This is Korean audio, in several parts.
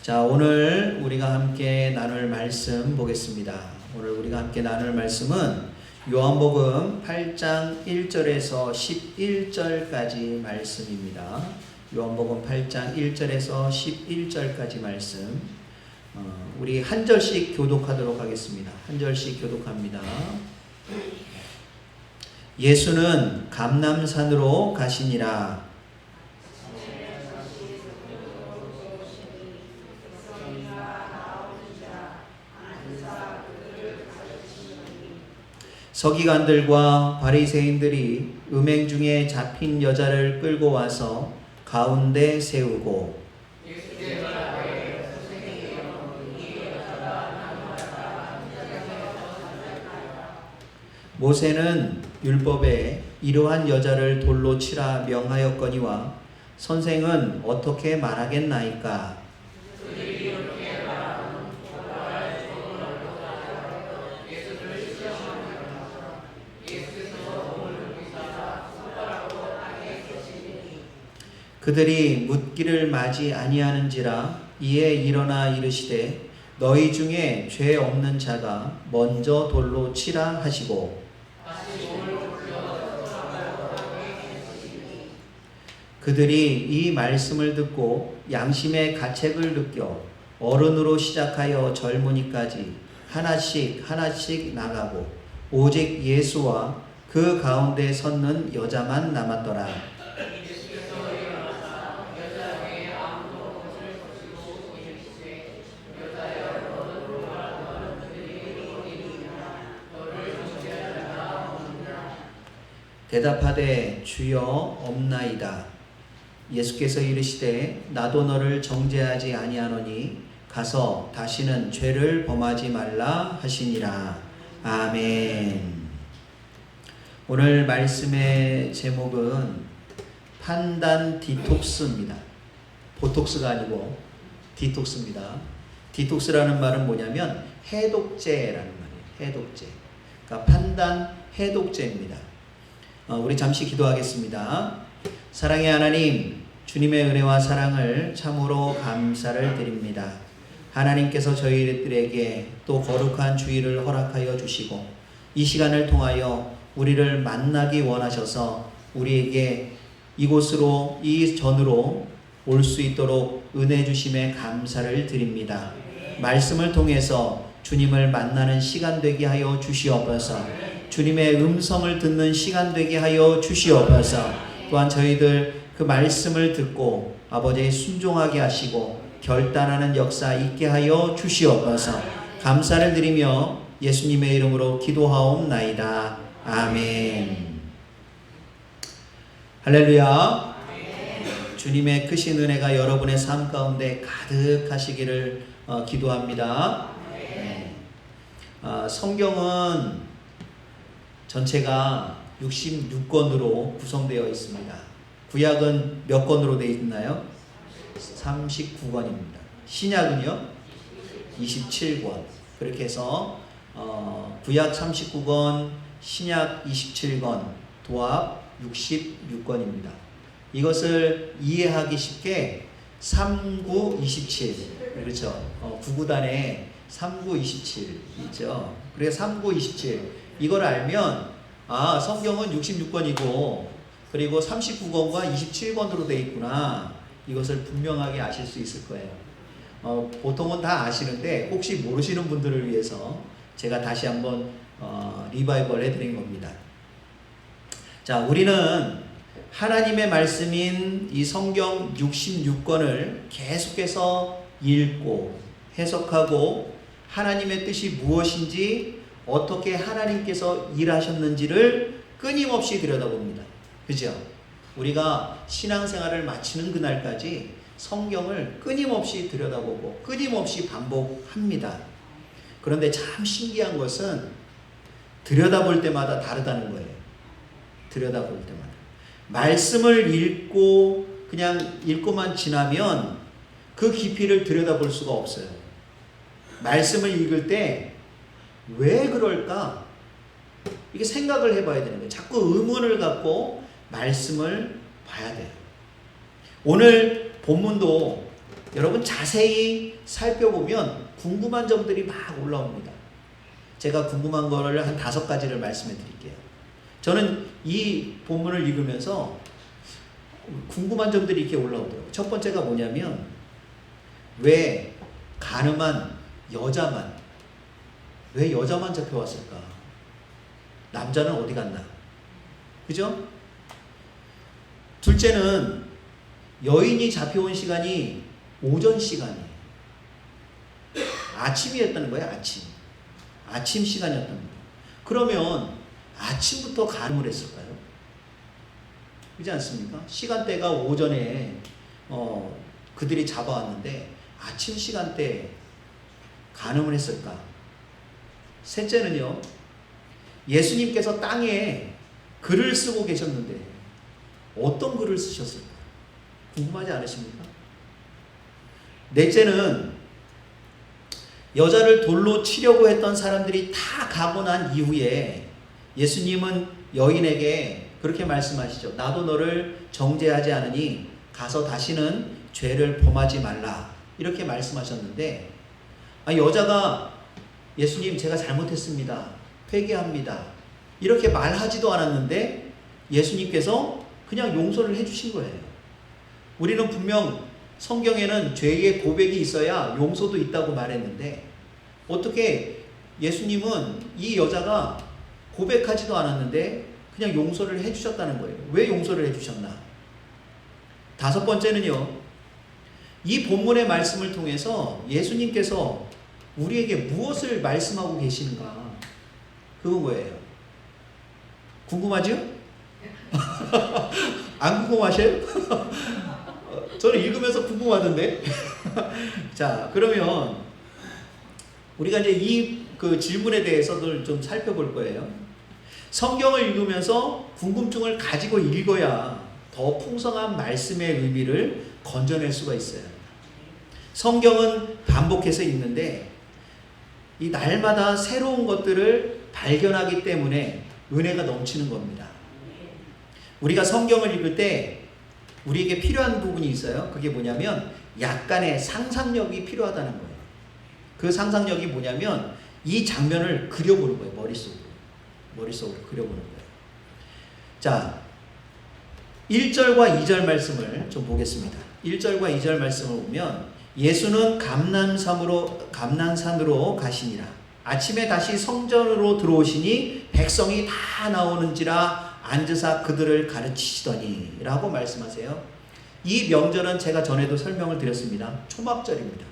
자, 오늘 우리가 함께 나눌 말씀 보겠습니다. 오늘 우리가 함께 나눌 말씀은 요한복음 8장 1절에서 11절까지 말씀입니다. 요한복음 8장 1절에서 11절까지 말씀. 우리 한 절씩 교독하도록 하겠습니다. 한 절씩 교독합니다. 예수는 감람산으로 가시니라. 서기관들과 바리새인들이 음행 중에 잡힌 여자를 끌고 와서 가운데 세우고 모세는 율법에 이러한 여자를 돌로 치라 명하였거니와 선생은 어떻게 말하겠나이까? 그들이 묻기를 마지 아니하는지라 이에 일어나 이르시되 너희 중에 죄 없는 자가 먼저 돌로 치라 하시고 그들이 이 말씀을 듣고 양심의 가책을 느껴 어른으로 시작하여 젊은이까지 하나씩 나가고 오직 예수와 그 가운데 섰는 여자만 남았더라. 대답하되 주여 없나이다. 예수께서 이르시되 나도 너를 정죄하지 아니하노니 가서 다시는 죄를 범하지 말라 하시니라. 아멘. 오늘 말씀의 제목은 판단 디톡스입니다. 보톡스가 아니고 디톡스입니다. 디톡스라는 말은 뭐냐면 해독제라는 말이에요. 해독제. 그러니까 판단 해독제입니다. 우리 잠시 기도하겠습니다. 사랑의 하나님, 주님의 은혜와 사랑을 참으로 감사를 드립니다. 하나님께서 저희들에게 또 거룩한 주일을 허락하여 주시고 이 시간을 통하여 우리를 만나기 원하셔서 우리에게 이곳으로 이 전으로 올 수 있도록 은혜 주심에 감사를 드립니다. 말씀을 통해서 주님을 만나는 시간 되게 하여 주시옵소서. 주님의 음성을 듣는 시간 되게 하여 주시옵소서. 또한 저희들 그 말씀을 듣고 아버지의 순종하게 하시고 결단하는 역사 있게 하여 주시옵소서. 감사를 드리며 예수님의 이름으로 기도하옵나이다. 아멘. 할렐루야. 주님의 크신 은혜가 여러분의 삶 가운데 가득하시기를 기도합니다. 성경은 전체가 66권으로 구성되어 있습니다. 구약은 몇 권으로 되어 있나요? 39권입니다. 신약은요? 27권. 그렇게 해서 구약 39권, 신약 27권, 도합 66권입니다. 이것을 이해하기 쉽게 3927, 그렇죠? 구구단에 3927 있죠. 그래서 3927 이걸 알면 성경은 66권이고 그리고 39권과 27권으로 되어 있구나. 이것을 분명하게 아실 수 있을 거예요. 보통은 다 아시는데 혹시 모르시는 분들을 위해서 제가 다시 한번 리바이벌 해드린 겁니다. 자, 우리는 하나님의 말씀인 이 성경 66권을 계속해서 읽고 해석하고 하나님의 뜻이 무엇인지 어떻게 하나님께서 일하셨는지를 끊임없이 들여다봅니다. 그죠? 우리가 신앙생활을 마치는 그날까지 성경을 끊임없이 들여다보고 끊임없이 반복합니다. 그런데 참 신기한 것은 들여다볼 때마다 다르다는 거예요. 들여다볼 때마다. 말씀을 읽고 그냥 읽고만 지나면 그 깊이를 들여다볼 수가 없어요. 말씀을 읽을 때 왜 그럴까? 이게 생각을 해봐야 되는 거예요. 자꾸 의문을 갖고 말씀을 봐야 돼요. 오늘 본문도 여러분 자세히 살펴보면 궁금한 점들이 막 올라옵니다. 제가 궁금한 거를 한 5가지를 말씀해 드릴게요. 저는 이 본문을 읽으면서 궁금한 점들이 이렇게 올라오더라고요. 첫 번째가 뭐냐면, 왜 가늠한 여자만, 왜 여자만 잡혀왔을까? 남자는 어디 갔나? 그죠? 둘째는 여인이 잡혀온 시간이 오전 시간이에요. 아침이었다는 거예요. 아침 시간이었다는 거예요. 그러면 아침부터 가늠을 했을까요? 그렇지 않습니까? 시간대가 오전에 그들이 잡아왔는데 아침 시간대에 가늠을 했을까? 셋째는요, 예수님께서 땅에 글을 쓰고 계셨는데 어떤 글을 쓰셨을까? 궁금하지 않으십니까? 넷째는 여자를 돌로 치려고 했던 사람들이 다 가고 난 이후에 예수님은 여인에게 그렇게 말씀하시죠. 나도 너를 정죄하지 않으니 가서 다시는 죄를 범하지 말라. 이렇게 말씀하셨는데, 여자가 예수님 제가 잘못했습니다. 회개합니다. 이렇게 말하지도 않았는데 예수님께서 그냥 용서를 해주신 거예요. 우리는 분명 성경에는 죄의 고백이 있어야 용서도 있다고 말했는데, 어떻게 예수님은 이 여자가 고백하지도 않았는데 그냥 용서를 해주셨다는 거예요. 왜 용서를 해주셨나? 5번째는요, 이 본문의 말씀을 통해서 예수님께서 우리에게 무엇을 말씀하고 계시는가? 그건 뭐예요? 궁금하죠? 안 궁금하셔요? 저는 읽으면서 궁금하던데. 자, 그러면 우리가 이제 이 질문에 대해서도 좀 살펴볼 거예요. 성경을 읽으면서 궁금증을 가지고 읽어야 더 풍성한 말씀의 의미를 건져낼 수가 있어요. 성경은 반복해서 읽는데 이 날마다 새로운 것들을 발견하기 때문에 은혜가 넘치는 겁니다. 우리가 성경을 읽을 때 우리에게 필요한 부분이 있어요. 그게 뭐냐면 약간의 상상력이 필요하다는 거예요. 그 상상력이 뭐냐면 이 장면을 그려보는 거예요. 머릿속으로 그려보는 거예요. 자, 1절과 2절 말씀을 좀 보겠습니다. 1절과 2절 말씀을 보면, 예수는 감난산으로 가시니라. 아침에 다시 성전으로 들어오시니 백성이 다 나오는지라 앉으사 그들을 가르치시더니 라고 말씀하세요. 이 명절은 제가 전에도 설명을 드렸습니다. 초막절입니다.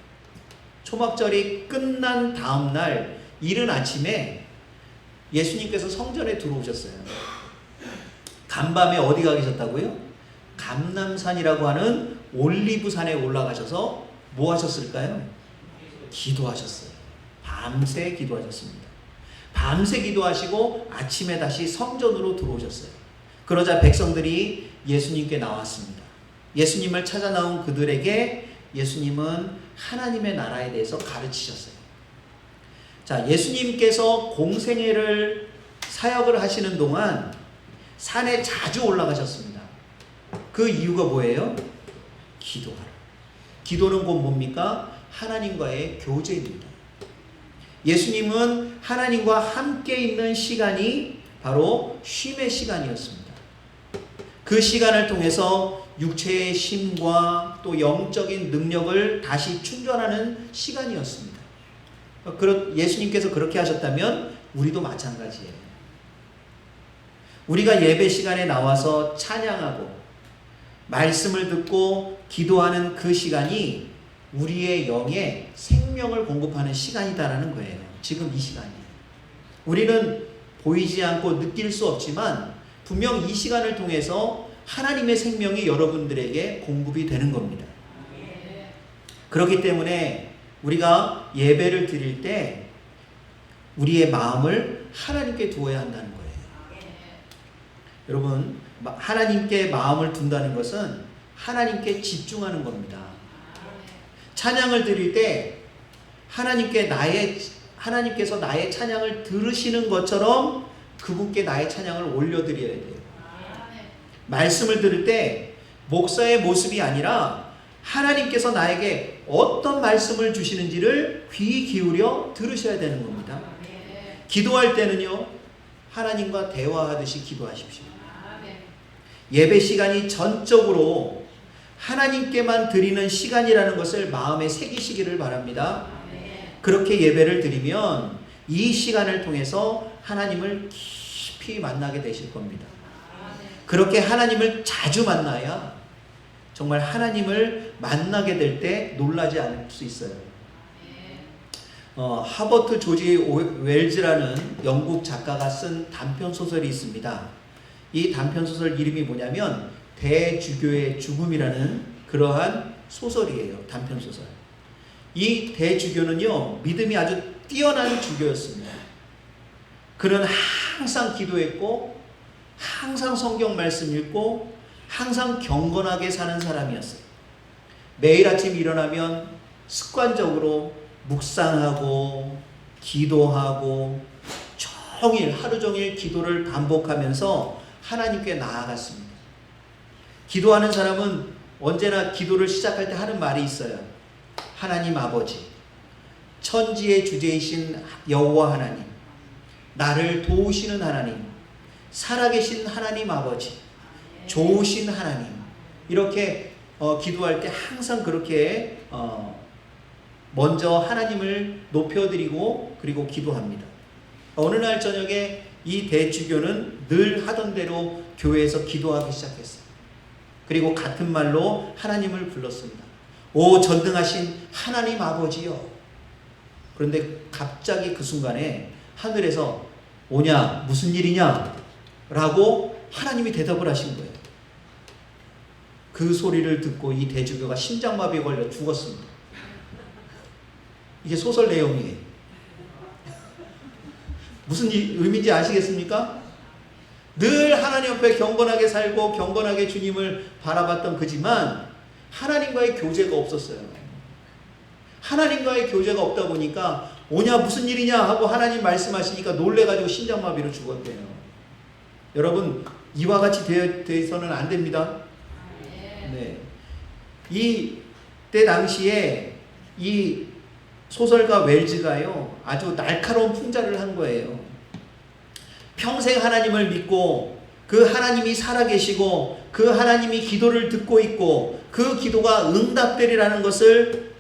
초막절이 끝난 다음 날 이른 아침에 예수님께서 성전에 들어오셨어요. 간밤에 어디 가 계셨다고요? 감람산이라고 하는 올리브산에 올라가셔서 뭐 하셨을까요? 기도하셨어요. 밤새 기도하셨습니다. 밤새 기도하시고 아침에 다시 성전으로 들어오셨어요. 그러자 백성들이 예수님께 나왔습니다. 예수님을 찾아 나온 그들에게 예수님은 하나님의 나라에 대해서 가르치셨어요. 자, 예수님께서 공생애를 사역을 하시는 동안 산에 자주 올라가셨습니다. 그 이유가 뭐예요? 기도하라. 기도는 곧 뭡니까? 하나님과의 교제입니다. 예수님은 하나님과 함께 있는 시간이 바로 쉼의 시간이었습니다. 그 시간을 통해서 육체의 힘과 또 영적인 능력을 다시 충전하는 시간이었습니다. 예수님께서 그렇게 하셨다면 우리도 마찬가지예요. 우리가 예배 시간에 나와서 찬양하고 말씀을 듣고 기도하는 그 시간이 우리의 영에 생명을 공급하는 시간이다라는 거예요. 지금 이 시간이에요. 우리는 보이지 않고 느낄 수 없지만 분명 이 시간을 통해서 하나님의 생명이 여러분들에게 공급이 되는 겁니다. 그렇기 때문에 우리가 예배를 드릴 때 우리의 마음을 하나님께 두어야 한다는 거예요. 여러분, 하나님께 마음을 둔다는 것은 하나님께 집중하는 겁니다. 찬양을 드릴 때 하나님께서 나의 찬양을 들으시는 것처럼 그분께 나의 찬양을 올려드려야 돼요. 말씀을 들을 때 목사의 모습이 아니라 하나님께서 나에게 어떤 말씀을 주시는지를 귀 기울여 들으셔야 되는 겁니다. 기도할 때는요, 하나님과 대화하듯이 기도하십시오. 예배 시간이 전적으로 하나님께만 드리는 시간이라는 것을 마음에 새기시기를 바랍니다. 그렇게 예배를 드리면 이 시간을 통해서 하나님을 깊이 만나게 되실 겁니다. 그렇게 하나님을 자주 만나야 정말 하나님을 만나게 될 때 놀라지 않을 수 있어요. 하버트 조지 웰즈라는 영국 작가가 쓴 단편 소설이 있습니다. 이 단편 소설 이름이 뭐냐면 대주교의 죽음이라는 그러한 소설이에요. 단편 소설. 이 대주교는요, 믿음이 아주 뛰어난 주교였습니다. 그는 항상 기도했고, 항상 성경 말씀 읽고, 항상 경건하게 사는 사람이었어요. 매일 아침 일어나면 습관적으로 묵상하고 기도하고 하루 종일 기도를 반복하면서 하나님께 나아갔습니다. 기도하는 사람은 언제나 기도를 시작할 때 하는 말이 있어요. 하나님 아버지, 천지의 주제이신 여호와 하나님, 나를 도우시는 하나님, 살아계신 하나님 아버지, 좋으신 하나님, 이렇게 기도할 때 항상 그렇게 먼저 하나님을 높여드리고 그리고 기도합니다. 어느 날 저녁에 이 대주교는 늘 하던 대로 교회에서 기도하기 시작했어요. 그리고 같은 말로 하나님을 불렀습니다. 오 전능하신 하나님 아버지요. 그런데 갑자기 그 순간에 하늘에서 오냐 무슨 일이냐 라고 하나님이 대답을 하신 거예요. 그 소리를 듣고 이 대주교가 심장마비에 걸려 죽었습니다. 이게 소설 내용이에요. 무슨 의미인지 아시겠습니까? 늘 하나님 앞에 경건하게 살고 경건하게 주님을 바라봤던 그지만 하나님과의 교제가 없었어요. 하나님과의 교제가 없다 보니까 오냐 무슨 일이냐 하고 하나님 말씀하시니까 놀래가지고 심장마비로 죽었대요. 여러분 이와 같이 되어서는 안 됩니다. 네. 이때 당시에 이 소설가 웰즈가요 아주 날카로운 풍자를 한 거예요. 평생 하나님을 믿고 그 하나님이 살아계시고 그 하나님이 기도를 듣고 있고 그 기도가 응답되리라는 것을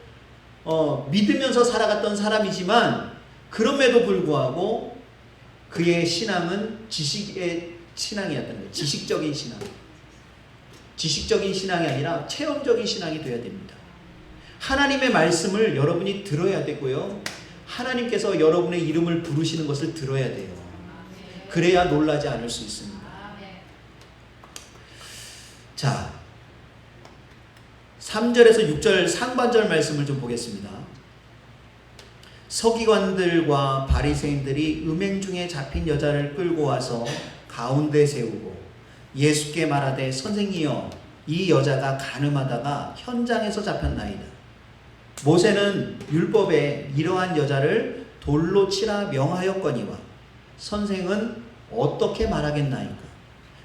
믿으면서 살아갔던 사람이지만 그럼에도 불구하고 그의 신앙은 지식의 신앙이었던 거예요. 지식적인 신앙. 지식적인 신앙이 아니라 체험적인 신앙이 되어야 됩니다. 하나님의 말씀을 여러분이 들어야 되고요. 하나님께서 여러분의 이름을 부르시는 것을 들어야 돼요. 그래야 놀라지 않을 수 있습니다. 자, 3절에서 6절 상반절 말씀을 좀 보겠습니다. 서기관들과 바리새인들이 음행 중에 잡힌 여자를 끌고 와서 가운데 세우고 예수께 말하되 선생이여 이 여자가 간음하다가 현장에서 잡혔나이다. 모세는 율법에 이러한 여자를 돌로 치라 명하였거니와 선생은 어떻게 말하겠나이까.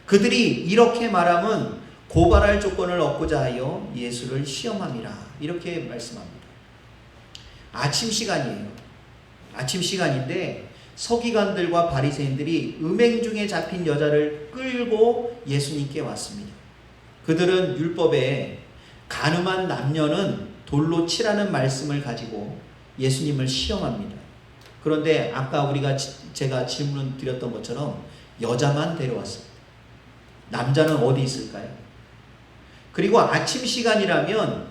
그들이 이렇게 말함은 고발할 조건을 얻고자 하여 예수를 시험함이라. 이렇게 말씀합니다. 아침 시간이에요. 아침 시간인데 서기관들과 바리새인들이 음행 중에 잡힌 여자를 끌고 예수님께 왔습니다. 그들은 율법에 간음한 남녀는 돌로 치라는 말씀을 가지고 예수님을 시험합니다. 그런데 아까 제가 질문 드렸던 것처럼 여자만 데려왔습니다. 남자는 어디 있을까요? 그리고 아침 시간이라면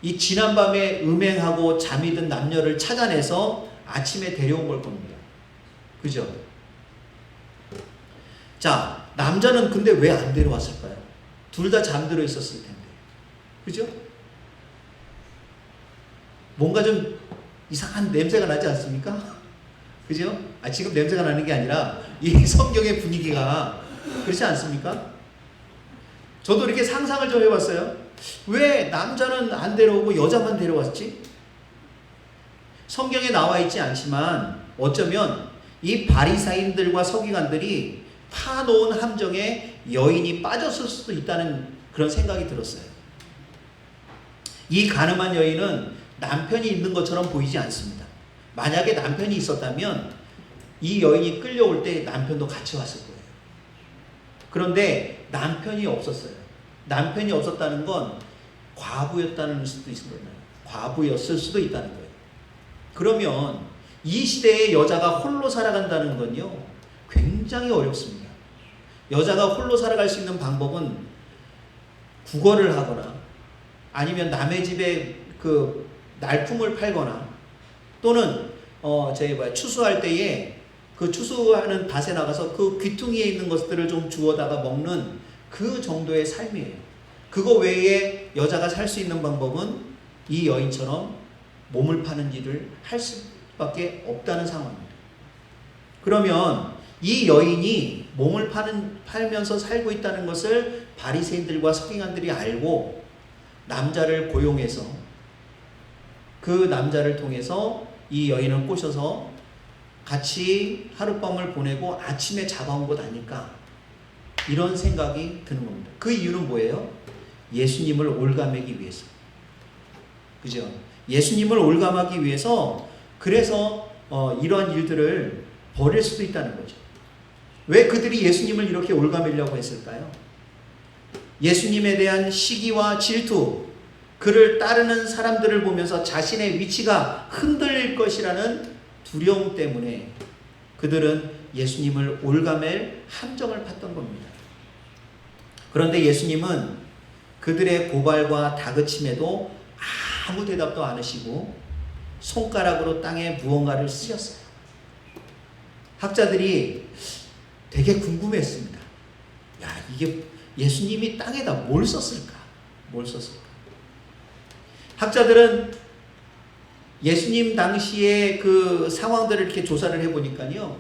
이 지난밤에 음행하고 잠이 든 남녀를 찾아내서 아침에 데려온 걸 겁니다. 그죠? 자, 남자는 근데 왜 안 데려왔을까요? 둘 다 잠들어 있었을 텐데. 그죠? 뭔가 좀 이상한 냄새가 나지 않습니까? 그죠? 지금 냄새가 나는 게 아니라 이 성경의 분위기가 그렇지 않습니까? 저도 이렇게 상상을 좀 해봤어요. 왜 남자는 안 데려오고 여자만 데려왔지? 성경에 나와 있지 않지만 어쩌면 이 바리새인들과 서기관들이 파놓은 함정에 여인이 빠졌을 수도 있다는 그런 생각이 들었어요. 이 가늠한 여인은 남편이 있는 것처럼 보이지 않습니다. 만약에 남편이 있었다면 이 여인이 끌려올 때 남편도 같이 왔을 거예요. 그런데 남편이 없었어요. 남편이 없었다는 건 과부였다는 수도 있을 거예요. 과부였을 수도 있다는 거예요. 그러면 이 시대에 여자가 홀로 살아간다는 건요, 굉장히 어렵습니다. 여자가 홀로 살아갈 수 있는 방법은 구걸을 하거나 아니면 남의 집에 그 날품을 팔거나 또는 추수할 때에 그 추수하는 밭에 나가서 그 귀퉁이에 있는 것들을 좀 주워다가 먹는 그 정도의 삶이에요. 그거 외에 여자가 살 수 있는 방법은 이 여인처럼 몸을 파는 일을 할 수밖에 없다는 상황입니다. 그러면 이 여인이 몸을 팔면서 살고 있다는 것을 바리새인들과 서기관들이 알고 남자를 고용해서 그 남자를 통해서 이 여인을 꼬셔서 같이 하룻밤을 보내고 아침에 잡아온 것 아닐까, 이런 생각이 드는 겁니다. 그 이유는 뭐예요? 예수님을 올가매기 위해서. 그죠? 예수님을 올감하기 위해서, 그래서 이러한 일들을 벌일 수도 있다는 거죠. 왜 그들이 예수님을 이렇게 올가매려고 했을까요? 예수님에 대한 시기와 질투, 그를 따르는 사람들을 보면서 자신의 위치가 흔들릴 것이라는 두려움 때문에 그들은 예수님을 올가맬 함정을 팠던 겁니다. 그런데 예수님은 그들의 고발과 다그침에도 아무 대답도 안 하시고 손가락으로 땅에 무언가를 쓰셨어요. 학자들이 되게 궁금했습니다. 야, 이게 예수님이 땅에다 뭘 썼을까? 뭘 썼을까? 학자들은 예수님 당시의 그 상황들을 이렇게 조사를 해보니까요,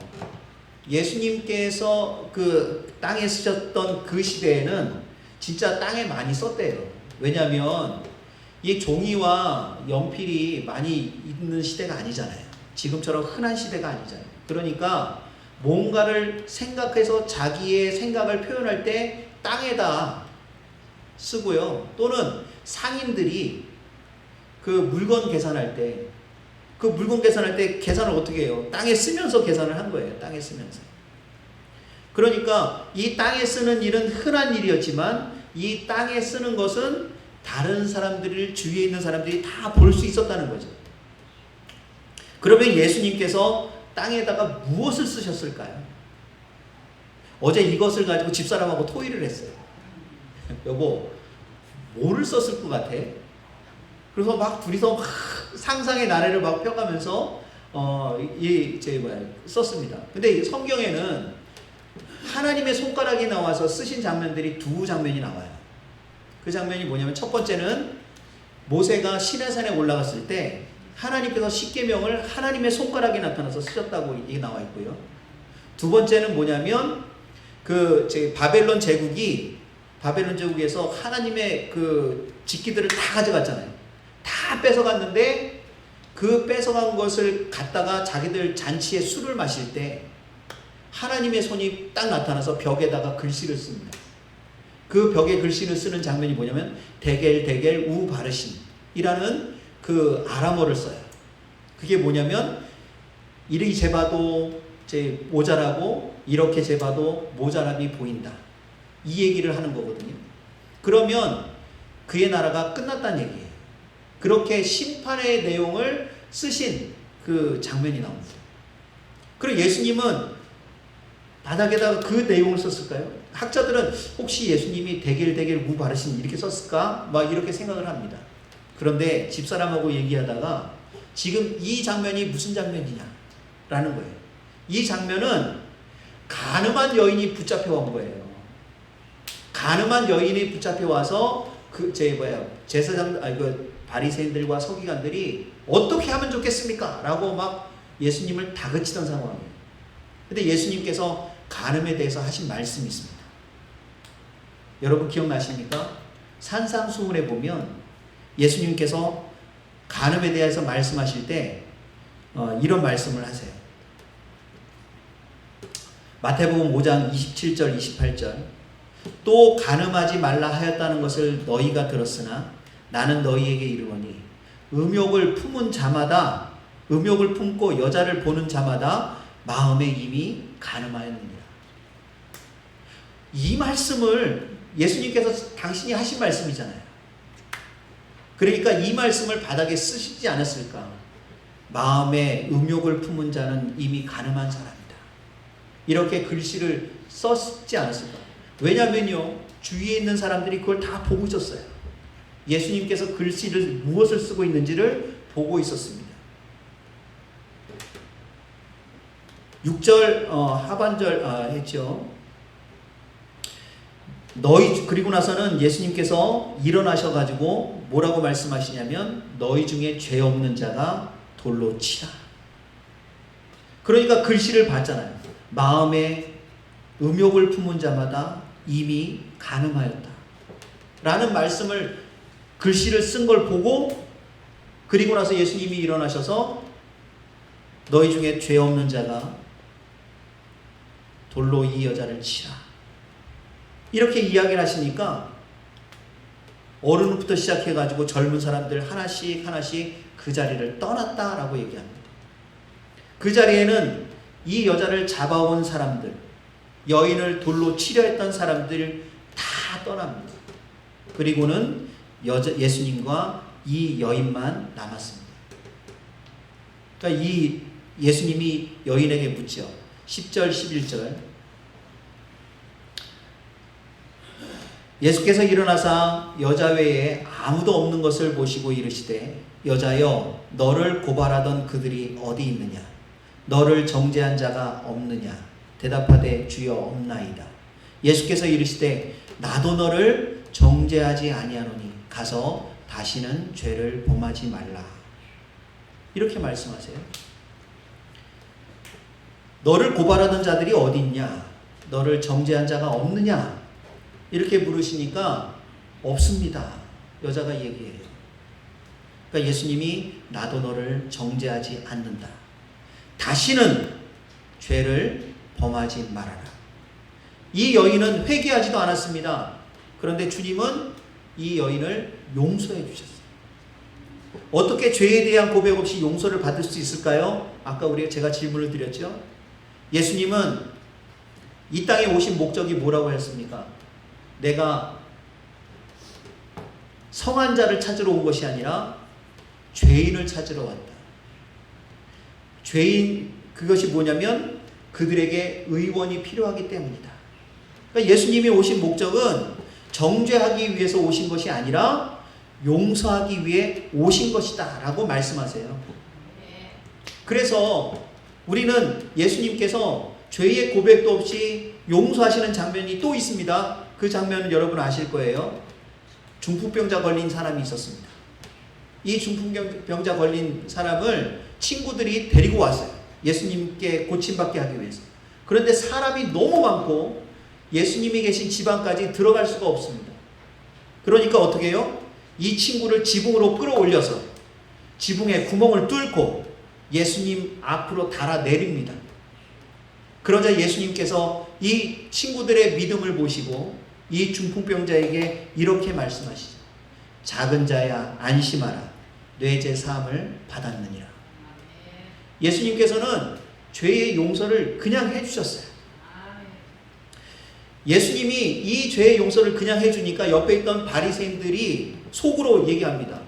예수님께서 그 땅에 쓰셨던 그 시대에는 진짜 땅에 많이 썼대요. 왜냐하면 이 종이와 연필이 많이 있는 시대가 아니잖아요. 지금처럼 흔한 시대가 아니잖아요. 그러니까 뭔가를 생각해서 자기의 생각을 표현할 때 땅에다 쓰고요. 또는 상인들이 그 물건 계산할 때, 계산을 어떻게 해요? 땅에 쓰면서 계산을 한 거예요. 땅에 쓰면서. 그러니까 이 땅에 쓰는 일은 흔한 일이었지만 이 땅에 쓰는 것은 다른 사람들을, 주위에 있는 사람들이 다 볼 수 있었다는 거죠. 그러면 예수님께서 땅에다가 무엇을 쓰셨을까요? 어제 이것을 가지고 집사람하고 토의를 했어요. 여보, 뭐를 썼을 것 같아? 그래서 막 둘이서 상상의 나래를 막 펴가면서 썼습니다. 근데 성경에는 하나님의 손가락이 나와서 쓰신 장면들이 두 장면이 나와요. 그 장면이 뭐냐면, 첫 번째는 모세가 시내산에 올라갔을 때 하나님께서 십계명을 하나님의 손가락이 나타나서 쓰셨다고 이게 나와 있고요. 두 번째는 뭐냐면 바벨론 제국에서 하나님의 그 직기들을 다 가져갔잖아요. 다 뺏어갔는데 그 뺏어간 것을 갖다가 자기들 잔치에 술을 마실 때 하나님의 손이 딱 나타나서 벽에다가 글씨를 씁니다. 그 벽에 글씨를 쓰는 장면이 뭐냐면 데겔 우바르신이라는 그 아람어를 써요. 그게 뭐냐면 이리 재봐도 모자라고 이렇게 재봐도 모자람이 보인다, 이 얘기를 하는 거거든요. 그러면 그의 나라가 끝났다는 얘기예요. 그렇게 심판의 내용을 쓰신 그 장면이 나옵니다. 그리고 예수님은 바닥에다가 그 내용을 썼을까요? 학자들은 혹시 예수님이 데겔 우바르신 이렇게 썼을까? 막 이렇게 생각을 합니다. 그런데 집사람하고 얘기하다가 지금 이 장면이 무슨 장면이냐라는 거예요. 이 장면은 간음한 여인이 붙잡혀 온 거예요. 간음한 여인이 붙잡혀 와서 바리새인들과 서기관들이 어떻게 하면 좋겠습니까? 라고 막 예수님을 다그치던 상황이에요. 근데 예수님께서 간음에 대해서 하신 말씀이 있습니다. 여러분 기억나십니까? 산상수훈에 보면 예수님께서 간음에 대해서 말씀하실 때 이런 말씀을 하세요. 마태복음 5장 27절 28절. 또 간음하지 말라 하였다는 것을 너희가 들었으나 나는 너희에게 이르노니 음욕을 품은 자마다 음욕을 품고 여자를 보는 자마다 마음에 이미 간음하였느니라. 이 말씀을 예수님께서 당신이 하신 말씀이잖아요. 그러니까 이 말씀을 바닥에 쓰시지 않았을까? 마음에 음욕을 품은 자는 이미 간음한 사람이다. 이렇게 글씨를 썼지 않았을까? 왜냐면요, 주위에 있는 사람들이 그걸 다 보고 있었어요. 예수님께서 글씨를 무엇을 쓰고 있는지를 보고 있었습니다. 6절 하반절 했죠. 그리고 나서는 예수님께서 일어나셔가지고 뭐라고 말씀하시냐면 너희 중에 죄 없는 자가 돌로 치라. 그러니까 글씨를 봤잖아요. 마음에 음욕을 품은 자마다 이미 간음하였다 라는 말씀을 글씨를 쓴 걸 보고, 그리고 나서 예수님이 일어나셔서 너희 중에 죄 없는 자가 돌로 이 여자를 치라 이렇게 이야기를 하시니까 어른부터 시작해가지고 젊은 사람들 하나씩 하나씩 그 자리를 떠났다라고 얘기합니다. 그 자리에는 이 여자를 잡아온 사람들, 여인을 돌로 치려 했던 사람들 다 떠납니다. 그리고는 예수님과 이 여인만 남았습니다. 그러니까 이 예수님이 여인에게 묻죠. 10절 11절 예수께서 일어나사 여자 외에 아무도 없는 것을 보시고 이르시되 여자여 너를 고발하던 그들이 어디 있느냐? 너를 정죄한 자가 없느냐? 대답하되 주여 없나이다. 예수께서 이르시되 나도 너를 정죄하지 아니하노니 가서 다시는 죄를 범하지 말라. 이렇게 말씀하세요. 너를 고발하던 자들이 어디 있냐? 너를 정죄한 자가 없느냐? 이렇게 물으시니까 없습니다. 여자가 얘기해요. 그러니까 예수님이 나도 너를 정죄하지 않는다. 다시는 죄를 범하지 말아라. 이 여인은 회개하지도 않았습니다. 그런데 주님은 이 여인을 용서해 주셨어요. 어떻게 죄에 대한 고백 없이 용서를 받을 수 있을까요? 아까 제가 질문을 드렸죠. 예수님은 이 땅에 오신 목적이 뭐라고 했습니까? 내가 성한 자를 찾으러 온 것이 아니라 죄인을 찾으러 왔다. 죄인, 그것이 뭐냐면 그들에게 의원이 필요하기 때문이다. 그러니까 예수님이 오신 목적은 정죄하기 위해서 오신 것이 아니라 용서하기 위해 오신 것이다 라고 말씀하세요. 그래서 우리는 예수님께서 죄의 고백도 없이 용서하시는 장면이 또 있습니다. 그 장면은 여러분 아실 거예요. 중풍병자 걸린 사람이 있었습니다. 이 중풍병자 걸린 사람을 친구들이 데리고 왔어요. 예수님께 고침받게 하기 위해서. 그런데 사람이 너무 많고 예수님이 계신 지방까지 들어갈 수가 없습니다. 그러니까 어떻게 해요? 이 친구를 지붕으로 끌어올려서 지붕에 구멍을 뚫고 예수님 앞으로 달아 내립니다. 그러자 예수님께서 이 친구들의 믿음을 보시고 이 중풍병자에게 이렇게 말씀하시죠. 작은 자야 안심하라. 뇌제 사함을 받았느니라. 예수님께서는 죄의 용서를 그냥 해주셨어요. 예수님이 이 죄의 용서를 그냥 해주니까 옆에 있던 바리새인들이 속으로 얘기합니다.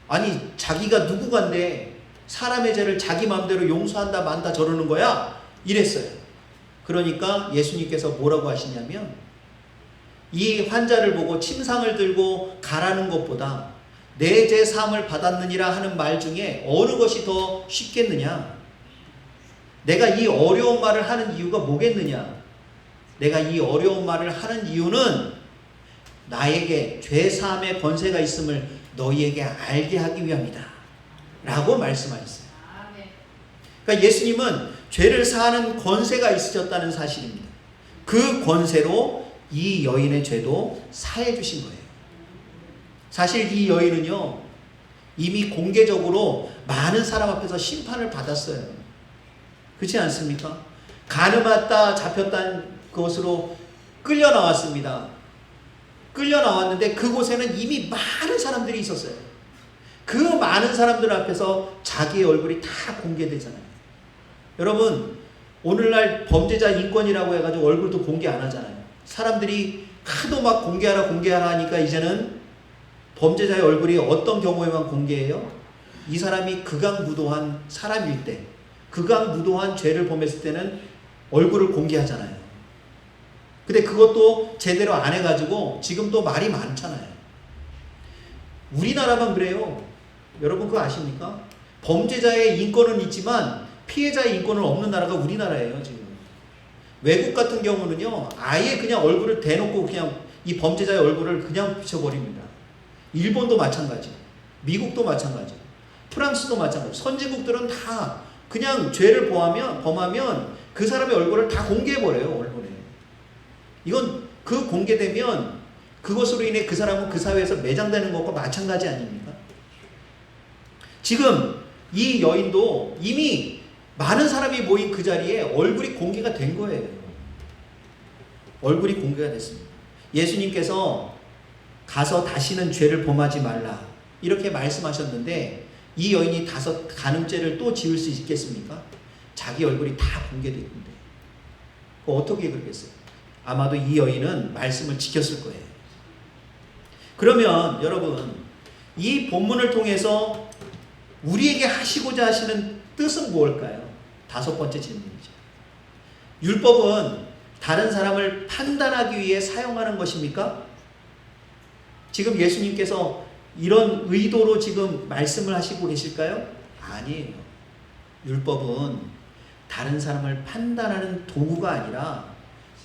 아니 자기가 누구간데 사람의 죄를 자기 마음대로 용서한다 만다 저러는 거야? 이랬어요. 그러니까 예수님께서 뭐라고 하시냐면 이 환자를 보고 침상을 들고 가라는 것보다 내 죄 사함을 받았느니라 하는 말 중에 어느 것이 더 쉽겠느냐? 내가 이 어려운 말을 하는 이유가 뭐겠느냐? 내가 이 어려운 말을 하는 이유는 나에게 죄 사함의 권세가 있음을 너희에게 알게 하기 위함이다 라고 말씀하셨어요. 그러니까 예수님은 죄를 사하는 권세가 있으셨다는 사실입니다. 그 권세로 이 여인의 죄도 사해 주신 거예요. 사실 이 여인은요 이미 공개적으로 많은 사람 앞에서 심판을 받았어요. 그렇지 않습니까? 간음했다 잡혔다는 것으로 끌려 나왔습니다. 끌려 나왔는데 그곳에는 이미 많은 사람들이 있었어요. 그 많은 사람들 앞에서 자기의 얼굴이 다 공개되잖아요. 여러분, 오늘날 범죄자 인권이라고 해가지고 얼굴도 공개 안 하잖아요. 사람들이 하도 막 공개하라 하니까 이제는 범죄자의 얼굴이 어떤 경우에만 공개해요? 이 사람이 극악무도한 사람일 때, 극악무도한 죄를 범했을 때는 얼굴을 공개하잖아요. 근데 그것도 제대로 안 해가지고 지금 또 말이 많잖아요. 우리나라만 그래요. 여러분 그거 아십니까? 범죄자의 인권은 있지만 피해자의 인권은 없는 나라가 우리나라예요, 지금. 외국 같은 경우는요, 아예 그냥 얼굴을 대놓고 그냥 이 범죄자의 얼굴을 그냥 비춰버립니다. 일본도 마찬가지, 미국도 마찬가지, 프랑스도 마찬가지. 선진국들은 다 그냥 죄를 범하면 그 사람의 얼굴을 다 공개해버려요, 언론에. 이건 그 공개되면 그것으로 인해 그 사람은 그 사회에서 매장되는 것과 마찬가지 아닙니까? 지금 이 여인도 이미 많은 사람이 모인 그 자리에 얼굴이 공개가 된 거예요. 얼굴이 공개가 됐습니다. 예수님께서 가서 다시는 죄를 범하지 말라 이렇게 말씀하셨는데 이 여인이 5 간음죄를 또 지을 수 있겠습니까? 자기 얼굴이 다 공개됐는데 어떻게 그러겠어요? 아마도 이 여인은 말씀을 지켰을 거예요. 그러면 여러분, 이 본문을 통해서 우리에게 하시고자 하시는 뜻은 무엇일까요? 5번째 질문이죠. 율법은 다른 사람을 판단하기 위해 사용하는 것입니까? 지금 예수님께서 이런 의도로 지금 말씀을 하시고 계실까요? 아니에요. 율법은 다른 사람을 판단하는 도구가 아니라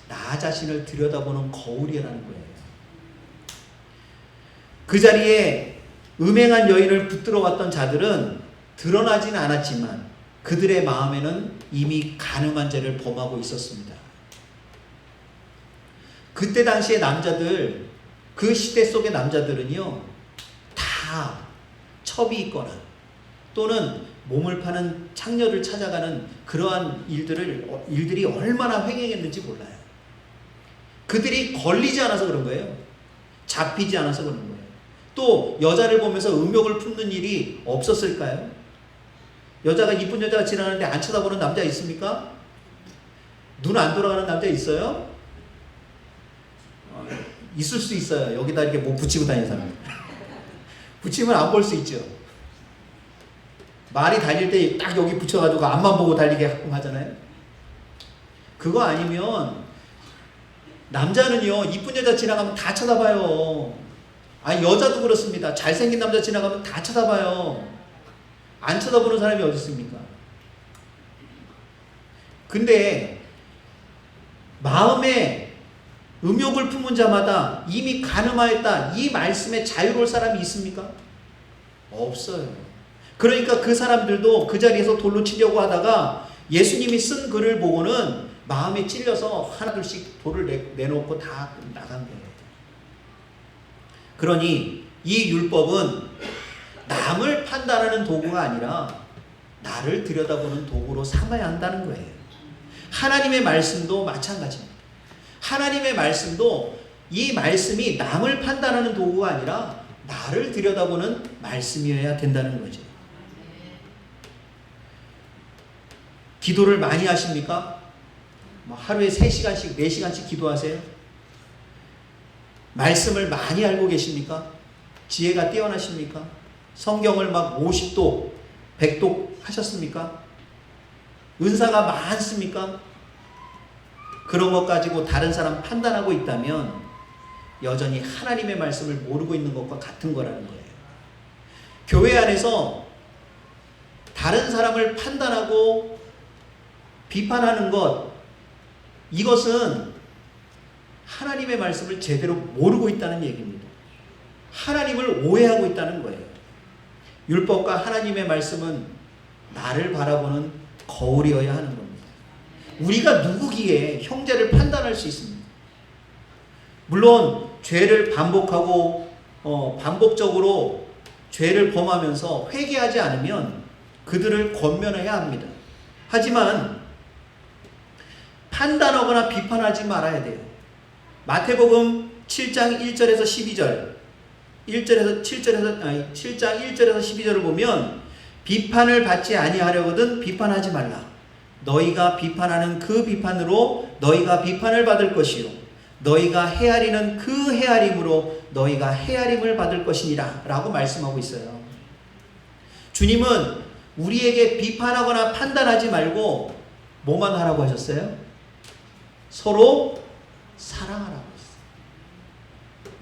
나 자신을 들여다보는 거울이라는 거예요. 그 자리에 음행한 여인을 붙들어 왔던 자들은 드러나지는 않았지만 그들의 마음에는 이미 간음한 죄를 범하고 있었습니다. 그때 당시의 남자들, 그 시대 속의 남자들은요, 다 첩이 있거나 또는 몸을 파는 창녀를 찾아가는 그러한 일들이 얼마나 횡행했는지 몰라요. 그들이 걸리지 않아서 그런 거예요. 잡히지 않아서 그런 거예요. 또 여자를 보면서 음욕을 품는 일이 없었을까요? 여자가 이쁜 여자가 지나가는데 안 쳐다보는 남자 있습니까? 눈 안 돌아가는 남자 있어요? 있을 수 있어요. 여기다 이렇게 뭐 붙이고 다니는 사람. 붙이면 안 볼 수 있죠. 말이 달릴 때 딱 여기 붙여가지고 앞만 보고 달리게 가끔 하잖아요. 그거 아니면 남자는요, 이쁜 여자 지나가면 다 쳐다봐요. 아니, 여자도 그렇습니다. 잘생긴 남자 지나가면 다 쳐다봐요. 안 쳐다보는 사람이 어디 있습니까? 근데 마음에 음욕을 품은 자마다 이미 간음하였다, 이 말씀에 자유로울 사람이 있습니까? 없어요. 그러니까 그 사람들도 그 자리에서 돌로 치려고 하다가 예수님이 쓴 글을 보고는 마음에 찔려서 하나둘씩 돌을 내놓고 다 나간 거예요. 그러니 이 율법은 남을 판단하는 도구가 아니라 나를 들여다보는 도구로 삼아야 한다는 거예요. 하나님의 말씀도 마찬가지입니다. 하나님의 말씀도 이 말씀이 남을 판단하는 도구가 아니라 나를 들여다보는 말씀이어야 된다는 거죠. 기도를 많이 하십니까? 하루에 3시간씩, 4시간씩 기도하세요? 말씀을 많이 알고 계십니까? 지혜가 뛰어나십니까? 성경을 막 50도, 100도 하셨습니까? 은사가 많습니까? 그런 것 가지고 다른 사람 판단하고 있다면 여전히 하나님의 말씀을 모르고 있는 것과 같은 거라는 거예요. 교회 안에서 다른 사람을 판단하고 비판하는 것, 이것은 하나님의 말씀을 제대로 모르고 있다는 얘기입니다. 하나님을 오해하고 있다는 거예요. 율법과 하나님의 말씀은 나를 바라보는 거울이어야 하는 겁니다. 우리가 누구기에 형제를 판단할 수 있습니다. 물론 죄를 반복하고 반복적으로 죄를 범하면서 회개하지 않으면 그들을 권면해야 합니다. 하지만 판단하거나 비판하지 말아야 돼요. 마태복음 7장 1절에서 12절 7장 1절에서 12절을 보면 비판을 받지 아니하려거든 비판하지 말라. 너희가 비판하는 그 비판으로 너희가 비판을 받을 것이요 너희가 헤아리는 그 헤아림으로 너희가 헤아림을 받을 것이니라 라고 말씀하고 있어요. 주님은 우리에게 비판하거나 판단하지 말고 뭐만 하라고 하셨어요? 서로 사랑하라고 했어요.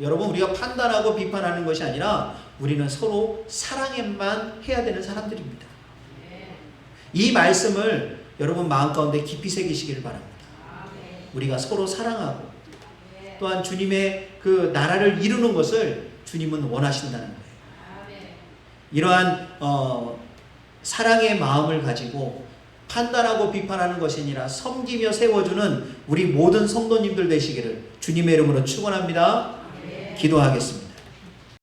여러분, 우리가 판단하고 비판하는 것이 아니라 우리는 서로 사랑에만 해야 되는 사람들입니다. 이 말씀을 여러분 마음 가운데 깊이 새기시기를 바랍니다. 우리가 서로 사랑하고 또한 주님의 그 나라를 이루는 것을 주님은 원하신다는 거예요. 이러한 사랑의 마음을 가지고 판단하고 비판하는 것이 아니라 섬기며 세워주는 우리 모든 성도님들 되시기를 주님의 이름으로 축원합니다. 기도하겠습니다.